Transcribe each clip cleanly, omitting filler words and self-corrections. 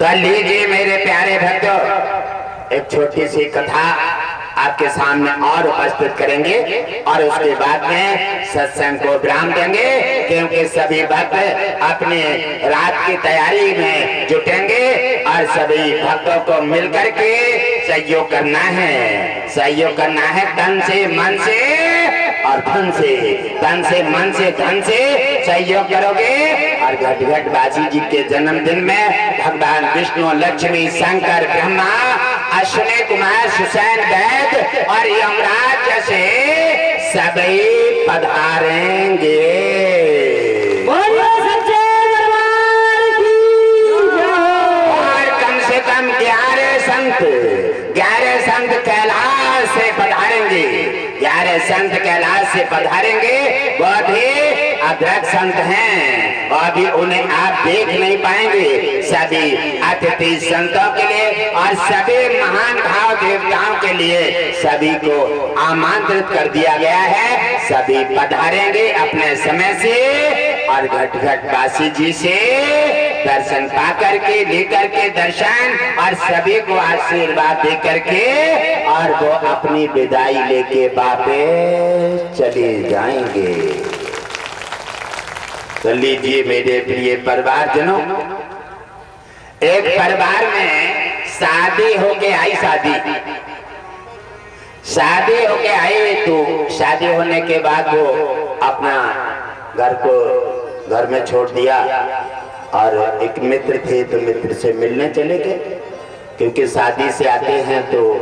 तो लीजिए मेरे प्यारे भक्तों, एक छोटी सी कथा आपके सामने और उपस्थित करेंगे और उसके बाद में सत्संग को विराम देंगे, क्योंकि सभी भक्त अपने रात की तैयारी में जुटेंगे और सभी भक्तों को मिलकर के सहयोग करना है। सहयोग करना है तन से, मन से और धन से। तन से, मन से, धन से सहयोग करोगे और घट घट बाजी जी के जन्मदिन में भगवान विष्णु, लक्ष्मी, शंकर, ब्रह्मा, अश्विनी कुमार, सुसैन, वैद और यमराज जैसे सभी पधारेंगे। और कम से कम 11 संत कैलाश से पधारेंगे। 11 संत कैलाश से पधारेंगे। बहुत ही अद्भुत संत हैं और भी उन्हें आप देख नहीं पाएंगे। सभी अतिथि संतों के लिए और सभी महान भाव देवताओं के लिए सभी को आमंत्रित कर दिया गया है। सभी पधारेंगे अपने समय से और घट घट बासी जी से दर्शन पा करके, लेकर के दर्शन और सभी को आशीर्वाद दे करके और वो अपनी विदाई लेके वापस चले जाएंगे। तो लीजिए मेरे प्रिय परिवारजनों, एक परिवार में शादी होके आई। शादी होके आई तो शादी होने के बाद वो अपना घर में छोड़ दिया और एक मित्र थे तो मित्र से मिलने चले गए, क्योंकि शादी से आते हैं तो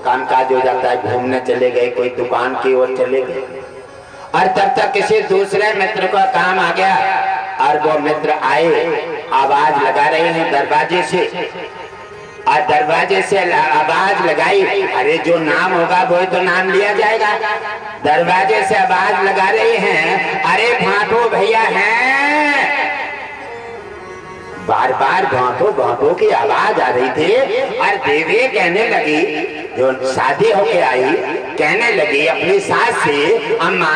कामकाज हो जाता है। घूमने चले गए, कोई दुकान की ओर चले गए और तब तक किसी दूसरे मित्र का काम आ गया और वो मित्र आए, आवाज लगा रहे हैं दरवाजे से और दरवाजे से आवाज लगाई। अरे जो नाम होगा वो तो नाम लिया जाएगा। दरवाजे से आवाज लगा रही हैं, अरे भाटो भैया हैं। बार बार भाटो की आवाज आ रही थी और देवी कहने लगी, जो शादी होके आई, कहने लगी अपनी सास से, अम्मा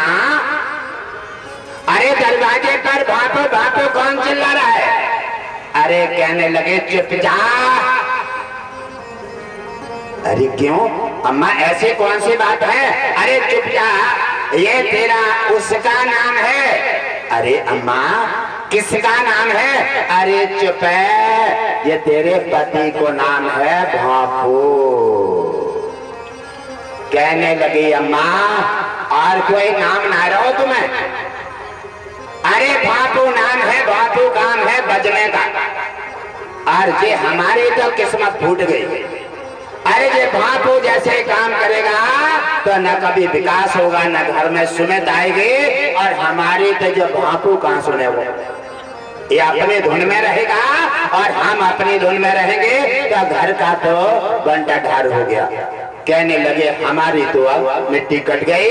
अरे दरवाजे पर भाटो कौन चिल्ला रहा है? अरे कहने लगे चुप जा। अरे क्यों अम्मा, ऐसे कौन सी बात है? अरे चुप जा, ये तेरा उसका नाम है। अरे अम्मा किसका नाम है? अरे चुप है, ये तेरे पति को नाम है भापू। कहने लगी अम्मा और कोई नाम ना रहो तुम्हें? अरे भापू नाम है, भापू काम है बजने का। और ये हमारी तो किस्मत फूट गई। अरे ये भापू जैसे काम करेगा तो न कभी विकास होगा, न घर में सुमित आएगी और हमारी तो जो भापू कहाँ सुने वो। ये अपनी धुन में रहेगा और हम अपनी धुन में रहेंगे तो घर का तो बंटा ढार हो गया। कहने लगे हमारी तो अब मिट्टी कट गई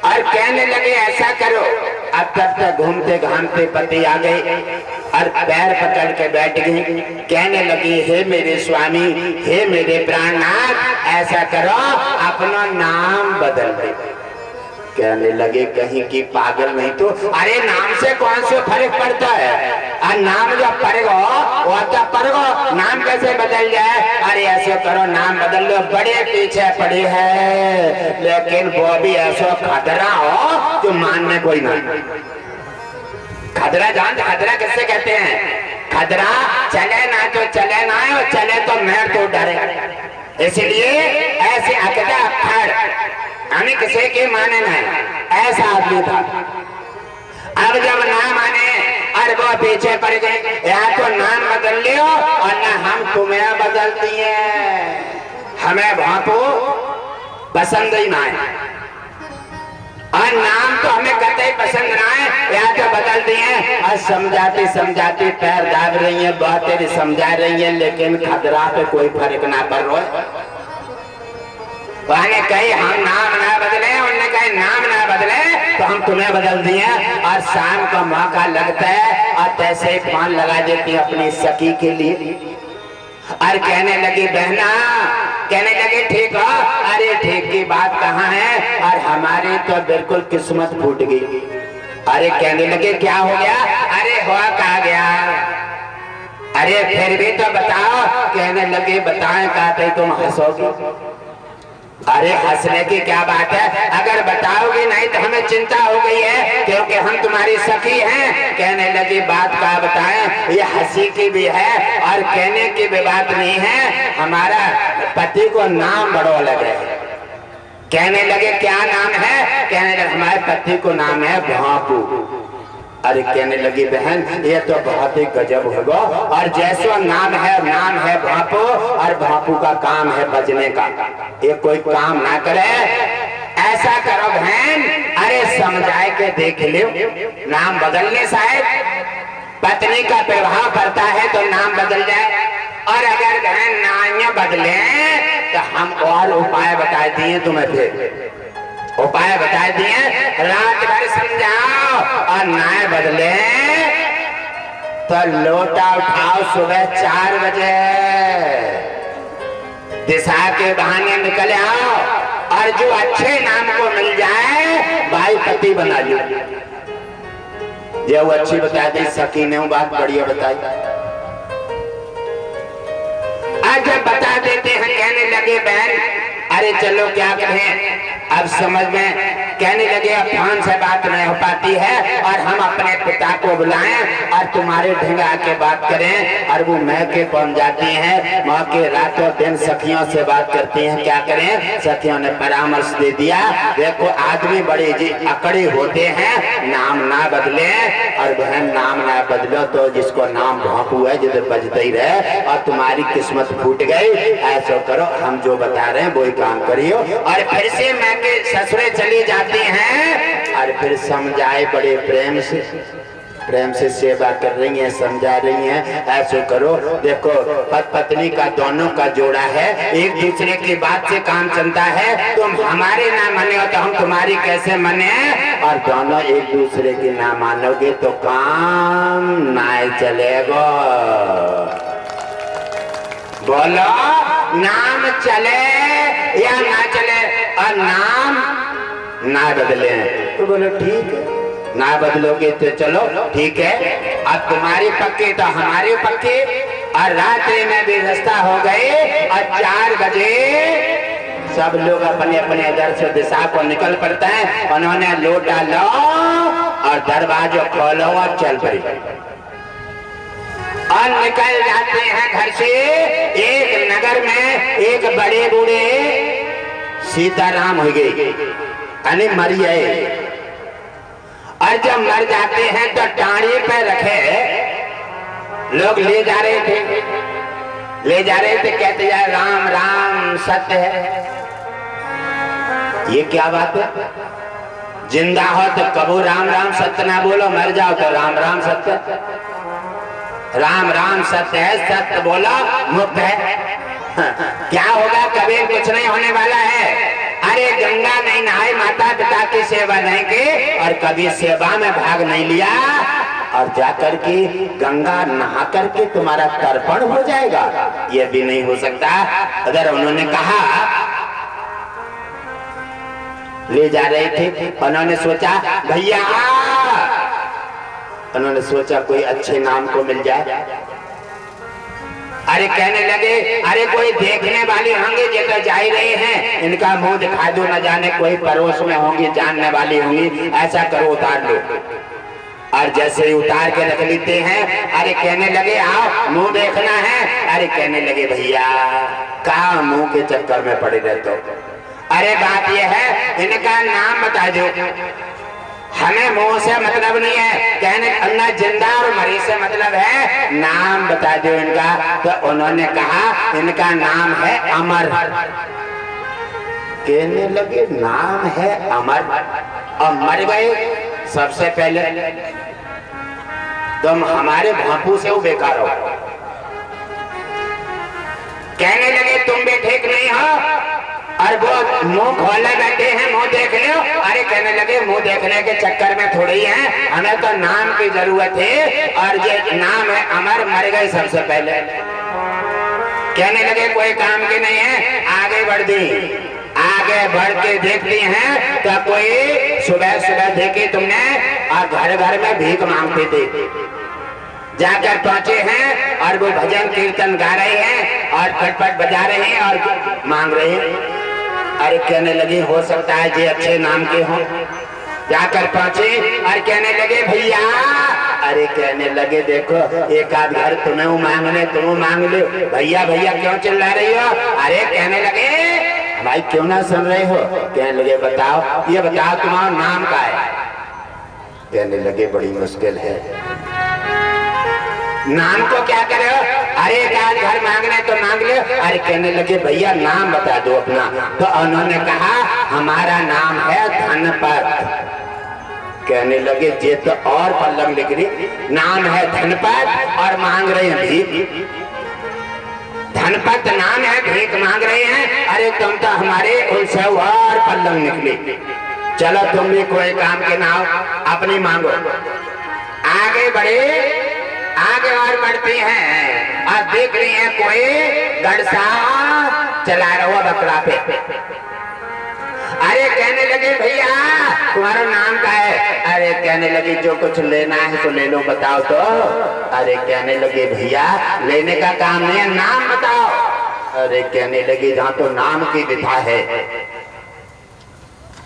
और कहने लगे ऐसा करो, अब तब तक घूमते घामते पति आ गए और पैर पकड़ के बैठ गए। कहने लगी हे मेरे स्वामी, हे मेरे प्राणनाथ, ऐसा करो अपना नाम बदल दे। कहने लगे कहीं की पागल नहीं तो? अरे नाम से कौन से फर्क पड़ता है? और नाम जब पड़ेगा वो तब पड़ेगा, नाम कैसे बदल जाए? अरे ऐसे करो नाम बदल लो, बड़े पीछे पड़ी है, लेकिन वो भी ऐसा खतरा हो जो मानने कोई नहीं। खतरा जान, खतरा किससे कहते हैं? खतरा चले ना तो चले ना, और चले तो मैं तो डरे। इसलिए ऐसे अकड़ा खड़ हमें किसी के माने नहीं, ऐसा आदमी था। अब जब ना माने और वो पीछे पड़ गए, या तो नाम बदल लियो और ना हम तुम्हें बदलती है। हमें भापो पसंद ही ना है और नाम तो हमें कतई पसंद ना है, या तो बदल दिए। और समझाती पैर दाब रही है, बहुत तेरी समझा रही है, लेकिन खतरा पे कोई फर्क ना पड़ रहा है। कहीं हम नाम ना बदले, उन्होंने कहीं नाम ना बदले तो हम तुम्हें बदल दिए। और शाम का मौका लगता है और तैसे ही फोन लगा देती अपनी सखी के लिए और कहने लगी बहना, कहने लगे ठीक हो? अरे ठीक की बात कहाँ है? और हमारी तो बिल्कुल किस्मत फूट गई। अरे कहने लगे क्या हो गया? अरे हुआ कहा गया? अरे फिर भी तो बताओ। कहने लगे बताएं कहते तुम हंसोगे। अरे हंसने की क्या बात है, अगर बताओगे नहीं तो हमें चिंता हो गई है क्योंकि हम तुम्हारी सखी हैं। कहने लगी बात क्या बताएं, ये हंसी की भी है और कहने की भी बात नहीं है। हमारा पति को नाम बड़ो लगे। कहने लगे क्या नाम है। कहने लगे हमारे पति को नाम है भापू। अरे कहने लगी बहन ये तो बहुत ही गजब होगा। और जैसा नाम है भापू और भापू का काम है बजने का। ये कोई काम ना करे। ऐसा करो बहन, अरे समझाए के देख लो, नाम बदलने शायद पत्नी का प्रभाव पड़ता है तो नाम बदल जाए। और अगर बहन नाम बदले तो हम और उपाय बता दिए तुम्हें। फिर उपाय बता दिए, रात भर समझाओ और नाय बदले तो लोटा उठाओ सुबह 4 बजे, दिशा के बहाने निकल आओ और जो अच्छे नाम को मिल जाए भाई पति बना लो। ये वो अच्छी बता दी सकी ने बात बढ़िया बताई। आज जब बता देते हैं कहने लगे बहन अरे चलो क्या कहें अब समझ में। कहने लगे अब फोन से बात नहीं हो पाती है और हम अपने पिता को बुलाएं और तुम्हारे ढंगा के बात करें। और वो महके पहुंच जाती हैं, माँ के रातों दिन सखियों से बात करती हैं। क्या करें, सखियों ने परामर्श दे दिया देखो आदमी बड़े जी अकड़े होते हैं, नाम ना बदले। और बहन नाम ना बदलो तो जिसको नाम भापू है जिसे बजते ही रहे और तुम्हारी किस्मत फूट गई। ऐसा करो हम जो बता रहे हैं वही काम करियो। और फिर से मैं के ससुरे चली जाती हैं और फिर समझाए बड़े प्रेम से सेवा कर रही हैं, समझा रही हैं। ऐसा करो देखो पत्नी का दोनों का जोड़ा है, एक दूसरे की बात से काम चलता है। तुम हमारे ना माने हो तो हम तुम्हारी कैसे माने। और दोनों एक दूसरे की ना मानोगे तो काम ना चलेगा। बोलो नाम चले या ना चले। और नाम ना बदले तो बोलो ठीक है, ना बदलोगे तो चलो ठीक है। अब तुम्हारी पक्की तो हमारी पक्की। और रात्रि में भी रास्ता हो गई और 4 बजे सब लोग अपने अपने दर से दिशा को निकल पड़ते हैं। उन्होंने लोटा लो और दरवाजा खोलो और चल पड़ी और निकल जाते हैं घर से। एक नगर में एक बड़े बूढ़े सीताराम हो गए यानी मर गए। और जब मर जाते हैं तो टाड़ी पे रखे लोग ले जा रहे थे कहते जाए राम राम सत्य है। ये क्या बात है, जिंदा हो तो कबो राम राम सत्य ना बोलो, मर जाओ तो राम राम सत्य। राम राम सत्य है, सत्य बोला मुक्त है। क्या होगा कभी कुछ नहीं होने वाला है। अरे गंगा नहीं नहाए, माता पिता की सेवा नहीं की और कभी सेवा में भाग नहीं लिया और जाकर के गंगा नहा करके तुम्हारा तर्पण हो जाएगा, ये भी नहीं हो सकता। अगर उन्होंने कहा ले जा रहे थे, उन्होंने सोचा भैया, उन्होंने सोचा कोई अच्छे नाम को मिल जाए। अरे कहने लगे अरे कोई देखने वाली होंगी जो तो जा ही रहे हैं, इनका मुंह दिखा दो, न जाने कोई पड़ोस में होंगी जानने वाली होंगी। ऐसा करो उतार लो। और जैसे ही उतार के रख लेते हैं, अरे कहने लगे आओ मुंह देखना है। अरे कहने लगे भैया कहाँ मुंह के चक्कर में पड़े रहते हो। अरे बात यह है इनका नाम बता दो, हमें मुंह से मतलब नहीं है। कहने अन्ना जिंदा और मरी से मतलब है, नाम बता दो इनका। तो उन्होंने कहा इनका नाम है अमर। कहने लगे नाम है अमर और मर गए। सबसे पहले तुम हमारे भापू से वो बेकार हो। कहने लगे तुम भी ठीक नहीं हो और वो मुंह खोले बैठे हैं, मुंह देख लो। अरे कहने लगे मुंह देखने के चक्कर में थोड़ी है, हमें तो नाम की जरूरत है और ये नाम है अमर, मर गए सबसे पहले। कहने लगे कोई काम की नहीं है, आगे बढ़ दी। आगे बढ़ के देखती हैं तो कोई सुबह सुबह देखी तुमने और घर घर में भीख मांगती थी। जाकर पहुंचे हैं और वो भजन कीर्तन गा रहे हैं और खटपट बजा रहे हैं और मांग रहे हैं। अरे कहने लगे हो सकता है जे अच्छे नाम के हों। जाकर पहुंचे और कहने लगे भैया, अरे कहने लगे देखो एक आध घर तुम्हें मांगने तुम मांग लो। भैया भैया क्यों चिल्ला रही हो? अरे कहने लगे भाई क्यों ना सुन रहे हो? कहने लगे बताओ, ये बताओ तुम्हारा नाम क्या है? कहने लगे बड़ी मुश्किल है, नाम को क्या करे हो? अरे एक आध घर मांगने तो मांग लो। अरे कहने लगे भैया नाम बता दो अपना। तो उन्होंने कहा हमारा नाम है धनपत। कहने लगे जे तो और पल्लम लिख रही, नाम है धनपत और मांग रहे हैं भीख। धनपत नाम है, भीख मांग रहे हैं। अरे तुम तो हमारे उनसे और पल्लम निकली। चलो तुम भी कोई काम के नाम अपनी मांगो। आगे बढ़े, आगे और बढ़ती हैं और देख रही हैं कोई गड़सा चला रहा हुआ बकरा पे। अरे कहने लगे भैया तुम्हारा नाम क्या है? अरे कहने लगे जो कुछ लेना है तो ले लो, बताओ तो। अरे कहने लगे भैया लेने का काम नहीं है, नाम बताओ। अरे कहने लगे जहाँ तो नाम की विधा है,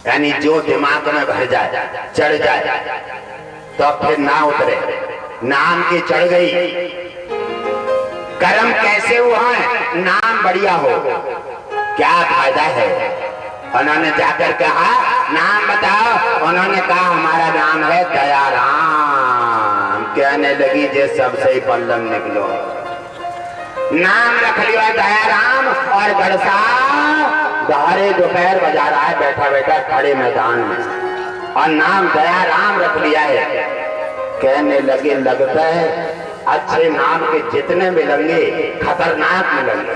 यानी जो दिमाग में भर जाए चढ़ जाए तो फिर ना उतरे। नाम की चढ़ गई, कर्म कैसे हुआ है? नाम बढ़िया हो, क्या फायदा है? उन्होंने जाकर कहा नाम बताओ। उन्होंने कहा हमारा नाम है दयाराम। कहने लगी जे सबसे ही पल्लम निकलो, नाम रख लिया दयाराम और गड़सा दहाड़े दोपहर बजा रहा है बैठा बैठा खड़े मैदान में और नाम दयाराम रख लिया है। कहने लगे लगता है अच्छे नाम के जितने मिलेंगे खतरनाक मिलेंगे।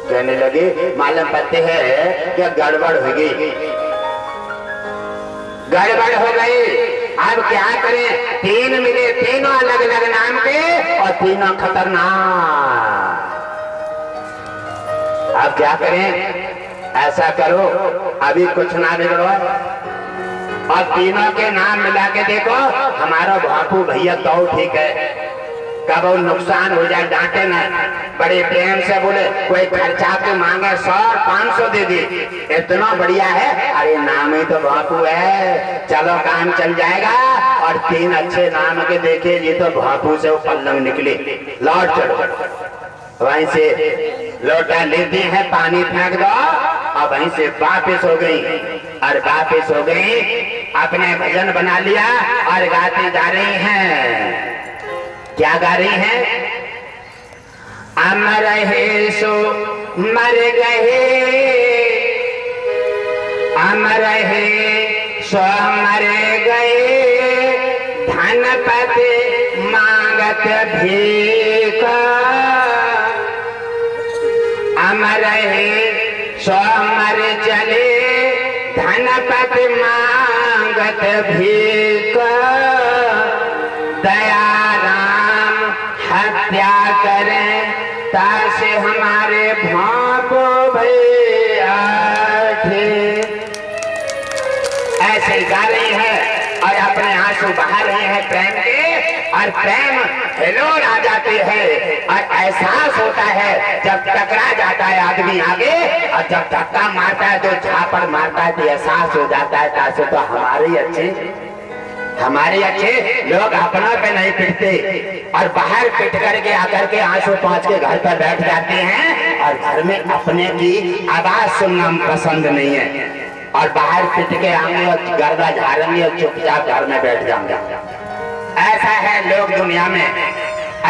कहने लगे मालूम पड़ते है क्या गड़बड़ हो गई, गड़बड़ हो गई। अब क्या करें? तीन मिले, तीनों अलग अलग नाम के और तीनों खतरनाक। अब क्या करें? ऐसा करो अभी कुछ ना बिगड़ो और तीनों के नाम मिला के देखो। हमारा बापू भैया तो ठीक है, कब नुकसान हो जाए डांटे ना, बड़े प्रेम से बोले कोई खर्चा के मांगे 100-500 दे दी, इतना बढ़िया है। अरे नाम ही तो बापू है, चलो काम चल जाएगा। और तीन अच्छे नाम के देखे, ये तो बापू से वो पल्लम निकले। लौट चलो, वहीं से लोटा लेते हैं पानी फेंक दो और वहीं से वापिस हो गई। और वापिस हो गई, अपने भजन बना लिया और गाती जा रही हैं। क्या गा रही हैं? अमर है सो मर गए, अमर है सो मर गए, धनपत मांगत भीख। अमर है सो मर चले, धनपत मांगत भीख। दयाराम हत्या करें तासे हमारे भापो भैया थे। ऐसे गा रही है और अपने आंसू बहा रहे हैं प्रेम के। और प्रेम हिलोर आ जाती है और एहसास होता है जब टकरा जाता है आदमी आगे, और जब धक्का मारता है तो झापड़ मारता है तो एहसास हो जाता है तासे तो हमारे अच्छे लोग अपनों पे नहीं पिटते और बाहर पिट करके आकर के आंसू पहुंच के घर पर बैठ जाते हैं और घर में अपने की आवाज सुनना पसंद नहीं है और बाहर पिट के आएंगे और गर्दा झाड़ेंगे और चुपचाप घर में बैठ जाएंगे। ऐसा है लोग दुनिया में।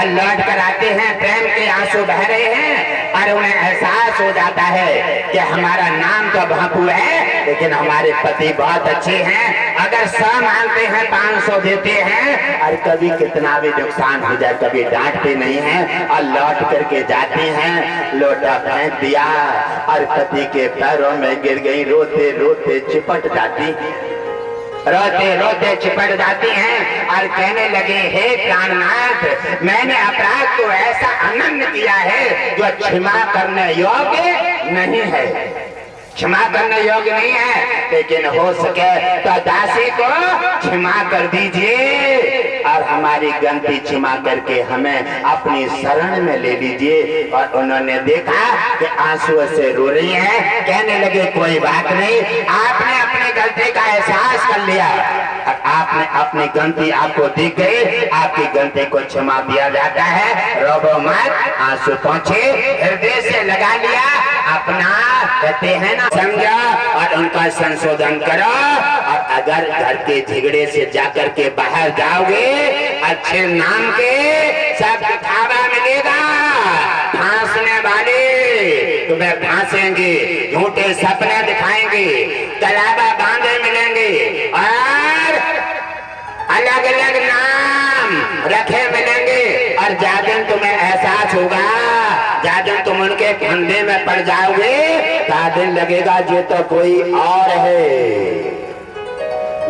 लौट कर आते हैं, प्रेम के आंसू बह रहे हैं और उन्हें एहसास हो जाता है कि हमारा नाम तो बापू है लेकिन हमारे पति बहुत अच्छे हैं। अगर 100 मांगते हैं 500 देते हैं और कभी कितना भी नुकसान हो जाए कभी डांटते नहीं हैं और लौट करके जाते हैं। लोटा फेंक दिया और पति के पैरों में गिर गई, रोते रोते चिपट जाती, रोते रोते चिपट जाती हैं और कहने लगे हे प्राणनाथ, मैंने अपराध को ऐसा अनन्य किया है जो क्षमा करने योग्य नहीं है। क्षमा करने योग्य नहीं है, लेकिन हो सके तो दासी को क्षमा कर दीजिए और हमारी गलती क्षमा करके हमें अपनी शरण में ले लीजिए। और उन्होंने देखा कि आंसू से रो रही है, कहने लगे कोई बात नहीं, आपने अपनी गलती का एहसास कर लिया और आपने अपनी गलती आपको दी गई, आपकी गलती को क्षमा दिया जाता है, रोबो मत, आंसू पहुंचे, हृदय से लगा लिया, अपना कहते हैं ना समझा और उनका संशोधन करो। और अगर घर के झगड़े से जाकर के बाहर जाओगे, अच्छे नाम के सब दिखावा मिलेगा, फांसने वाले तुम्हें फांसेंगे, झूठे सपने दिखाएंगे, तलाबा बांधे मिलेंगे और अलग अलग नाम रखे मिलेंगे। और ज्यादा तुम्हें एहसास होगा, ज्यादा तुम उनके फंदे में पड़ जाओगे, दिन लगेगा ये तो कोई और है,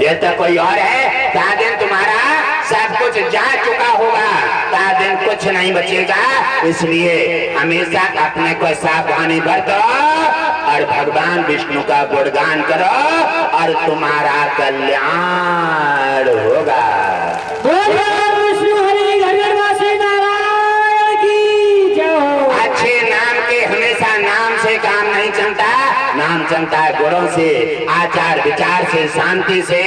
ये तो कोई और है, दिन तुम्हारा सब कुछ जा चुका होगा, दिन कुछ नहीं बचेगा। इसलिए हमेशा अपने को सावधानी बरतो और भगवान विष्णु का गुणगान करो और तुम्हारा कल्याण होगा। अच्छे नाम के हमेशा नाम से काम नहीं चलता, नाम चलता है गुणों से, आचार विचार से, शांति से।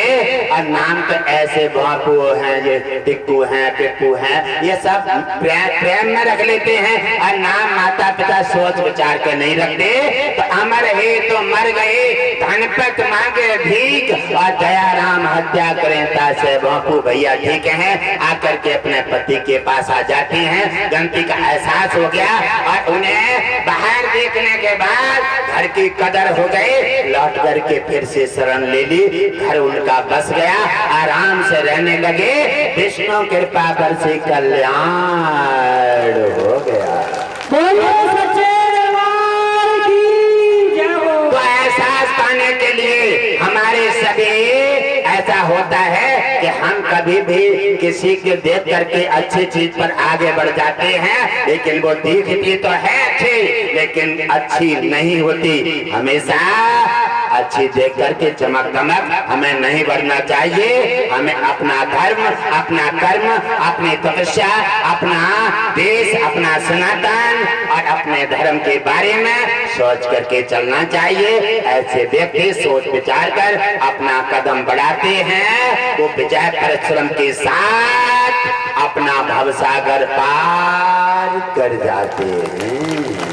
और नाम तो ऐसे बापू हैं, ये टिक्कू हैं, पिप्पू हैं, ये सब प्रेम में रख लेते हैं और नाम माता पिता सोच विचार के नहीं रखते। तो अमर है तो मर गए, धनपत मांगे भीख और दया राम हत्या करें तासे बापू भैया ठीक है, आकर के अपने पति के पास आ जाती हैं, गलती का एहसास हो गया और उन्हें बाहर देखने के बाद घर की कदर हो गई, लौट करके फिर से शरण ले ली, घर उनका बस गया, आराम से रहने लगे, विष्णु कृपा पर से कल्याण हो गया। तो एहसास पाने के लिए हमारे सभी ऐसा होता है कि हम कभी भी किसी के देख करके अच्छी चीज पर आगे बढ़ जाते हैं, लेकिन वो दिखती तो है अच्छी, लेकिन अच्छी नहीं होती। हमेशा अच्छी देख करके चमक दमक हमें नहीं बढ़ना चाहिए। हमें अपना धर्म, अपना कर्म, अपनी तपस्या, अपना देश, अपना सनातन और अपने धर्म के बारे में सोच करके चलना चाहिए। ऐसे व्यक्ति सोच विचार कर अपना कदम बढ़ाते हैं, वो विजय परिश्रम के साथ अपना भवसागर पार कर जाते हैं।